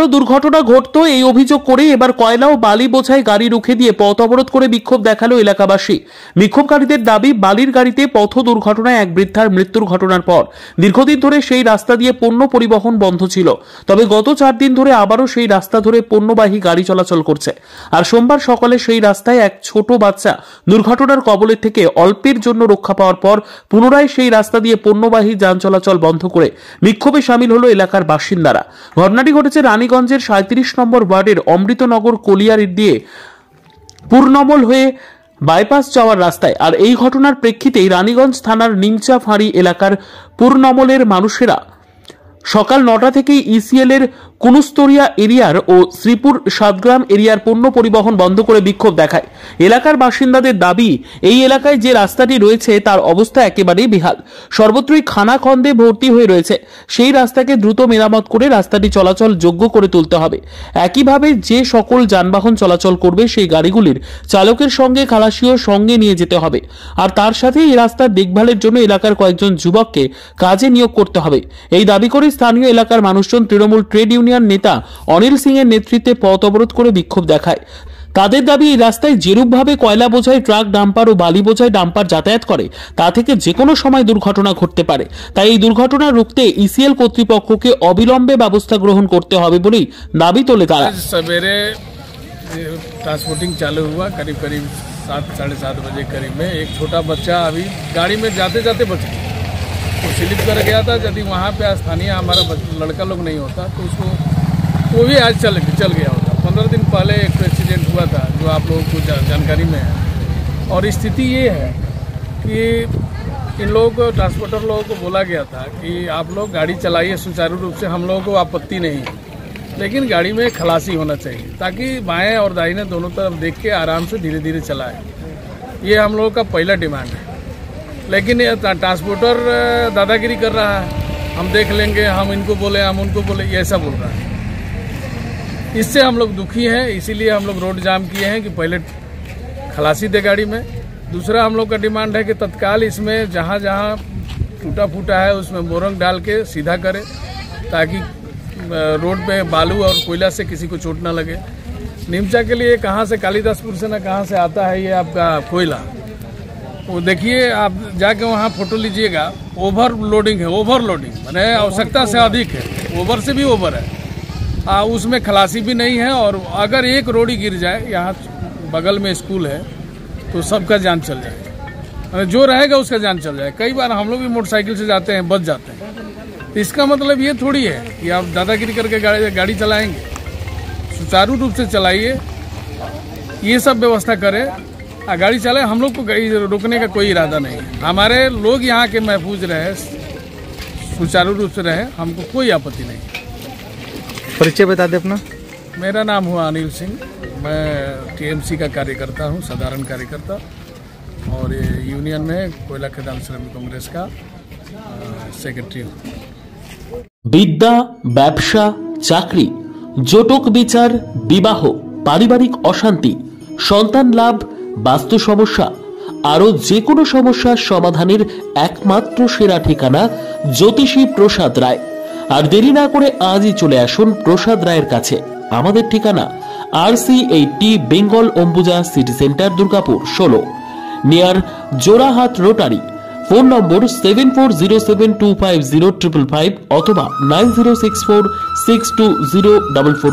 আবারও দুর্ঘটনা ঘটতো এই অভিযোগ করে এবার কয়লা ও বালি বোঝাই গাড়ি রুখে দিয়ে পথ অবরোধ করে বিক্ষোভ দেখালো এলাকাবাসী। বিক্ষোভকারীদের দাবি, বালির গাড়িতে পথ দুর্ঘটনায় এক বৃদ্ধার মৃত্যুর ঘটনার পর দীর্ঘদিন ধরে সেই রাস্তা দিয়ে পণ্য পরিবহন বন্ধ ছিল। তবে গত 4 দিন ধরে আবারও সেই রাস্তা ধরে পণ্যবাহী গাড়ি চলাচল করছে। আর সোমবার সকালে সেই রাস্তায় এক ছোট বাচ্চা দুর্ঘটনার কবলের থেকে অল্পের জন্য রক্ষা পাওয়ার পর পুনরায় সেই রাস্তা দিয়ে পণ্যবাহী যান চলাচল বন্ধ করে বিক্ষোভে সামিল হলো এলাকার বাসিন্দারা। ঘটনাটি ঘটেছে রানীগঞ্জের 37 নম্বর ওয়ার্ডের অমৃতনগর কলিয়ারি দিয়ে পুরনমল হয়ে বাইপাস যাওয়ার রাস্তায়। আর এই ঘটনার প্রেক্ষিতেই রানীগঞ্জ থানার নিমচা ফাঁড়ি এলাকার পুরনমলের মানুষেরা সকাল 9টা থেকেই ইসিএল এর কুনুস্তরিয়া এরিয়ার ও শ্রীপুর সাতগ্রাম এরিয়ার পণ্য পরিবহন বন্ধ করে বিক্ষোভ দেখায়। এলাকার বাসিন্দাদের দাবি, এই এলাকায় যে রাস্তাটি রয়েছে তার অবস্থা একেবারেই বেহাল, সর্বত্রই খানাখন্দে ভর্তি হয়ে রয়েছে। সেই রাস্তাকে দ্রুত মেরামত করে রাস্তাটি চলাচল যোগ্য করে তুলতে হবে। একইভাবে যে সকল যানবাহন চলাচল করবে সেই গাড়িগুলির চালকের সঙ্গে খালাসিও সঙ্গে নিয়ে যেতে হবে। আর তার সাথে এই রাস্তার দেখভালের জন্য এলাকার কয়েকজন যুবককে কাজে নিয়োগ করতে হবে। এই দাবি করে স্থানীয় এলাকার মানুষজন তৃণমূল ট্রেড ইউনিয়ন নেতা অনিল সিং এর নেতৃত্বে পথ অবরোধ করে বিক্ষোভ দেখায়। তাদের দাবি, এই রাস্তায় যেরূপভাবে কয়লা বোঝাই ট্রাক ডাম্পার ও বালি বোঝাই ডাম্পার যাতায়াত করে তা থেকে যে কোনো সময় দুর্ঘটনা ঘটতে পারে। তাই এই দুর্ঘটনা রুখতে ইসিএল কর্তৃপক্ষকে অবিলম্বে ব্যবস্থা গ্রহণ করতে হবে বলেই দাবি তোলে তারা। सवेरे ट्रांसपोर्टिंग चालू हुआ करीब 7-7:30 बजे करीब में एक छोटा बच्चा अभी गाड़ी में जाते जाते बच गया, तो स्लिप कर गया था। यदि वहाँ पे स्थानीय हमारा लड़का लोग नहीं होता तो उसको वो भी आज चल गया होता। 15 दिन पहले एक एक्सीडेंट हुआ था जो आप लोगों को जानकारी में है। और स्थिति ये है कि इन लोगों को, ट्रांसपोर्टर लोगों को बोला गया था कि आप लोग गाड़ी चलाइए सुचारू रूप से, हम लोगों को आपत्ति नहीं है, लेकिन गाड़ी में खलासी होना चाहिए ताकि बाएं और दाहिने दोनों तरफ देख के आराम से धीरे धीरे चलाए। ये हम लोगों का पहला डिमांड है। लेकिन ट्रांसपोर्टर दादागिरी कर रहा है, हम देख लेंगे, हम इनको बोले, हम उनको बोले, ये ऐसा बोल रहा है। इससे हम लोग दुखी हैं, इसीलिए हम लोग रोड जाम किए हैं कि पहले खलासी दे गाड़ी में। दूसरा हम लोग का डिमांड है कि तत्काल इसमें जहाँ जहाँ टूटा फूटा है उसमें बोरंग डाल के सीधा करे ताकि रोड पे बालू और कोयला से किसी को चोट ना लगे। निमचा के लिए कहाँ से, कालिदासपुर से ना कहाँ से आता है ये आपका कोयला, वो देखिए आप जाके वहाँ फोटो लीजिएगा, ओवरलोडिंग है, ओवरलोडिंग माने आवश्यकता से अधिक है, ओवर से भी ओवर है। उसमें खलासी भी नहीं है। और अगर एक रोड़ी गिर जाए, यहाँ बगल में स्कूल है, तो सबका जान चल जाएगा, जो रहेगा उसका जान चल जाएगा। कई बार हम लोग भी मोटरसाइकिल से जाते हैं, बच जाते हैं। तो इसका मतलब ये थोड़ी है कि आप दादागिरी करके गाड़ी चलाएंगे। सुचारू रूप से चलाइए, ये सब व्यवस्था करें, गाड़ी चलाए। हम लोग को गाड़ी रोकने का कोई इरादा नहीं है। हमारे लोग यहाँ के महफूज रहे, सुचारू रूप से रहे, हमको कोई आपत्ति नहीं। परिचय बता दे अपना। मेरा नाम हुआ अनिल सिंह, मैं टीएमसी का कार्यकर्ता हूँ, साधारण कार्यकर्ता, और ये यूनियन में कोयला खदान श्रमिक कांग्रेस का सेक्रेटरी हूँ। বিদ্যা, ব্যবসা, চাকরি, জটক বিচার, বিবাহ, পারিবারিক অশান্তি, সন্তান লাভ, বাস্তু সমস্যা, আরো যে কোনো সমস্যার সমাধানের একমাত্র সেরা ঠিকানা জ্যোতিষী প্রসাদ রায়। আর দেরি না করে আজই চলে আসুন প্রসাদ রায়ের কাছে। আমাদের ঠিকানা RC80 Bengal Ambuja city centre, Durgapur 16, near Jorhat rotary. Phone নম্বর 7407250555 অথবা 9064620444।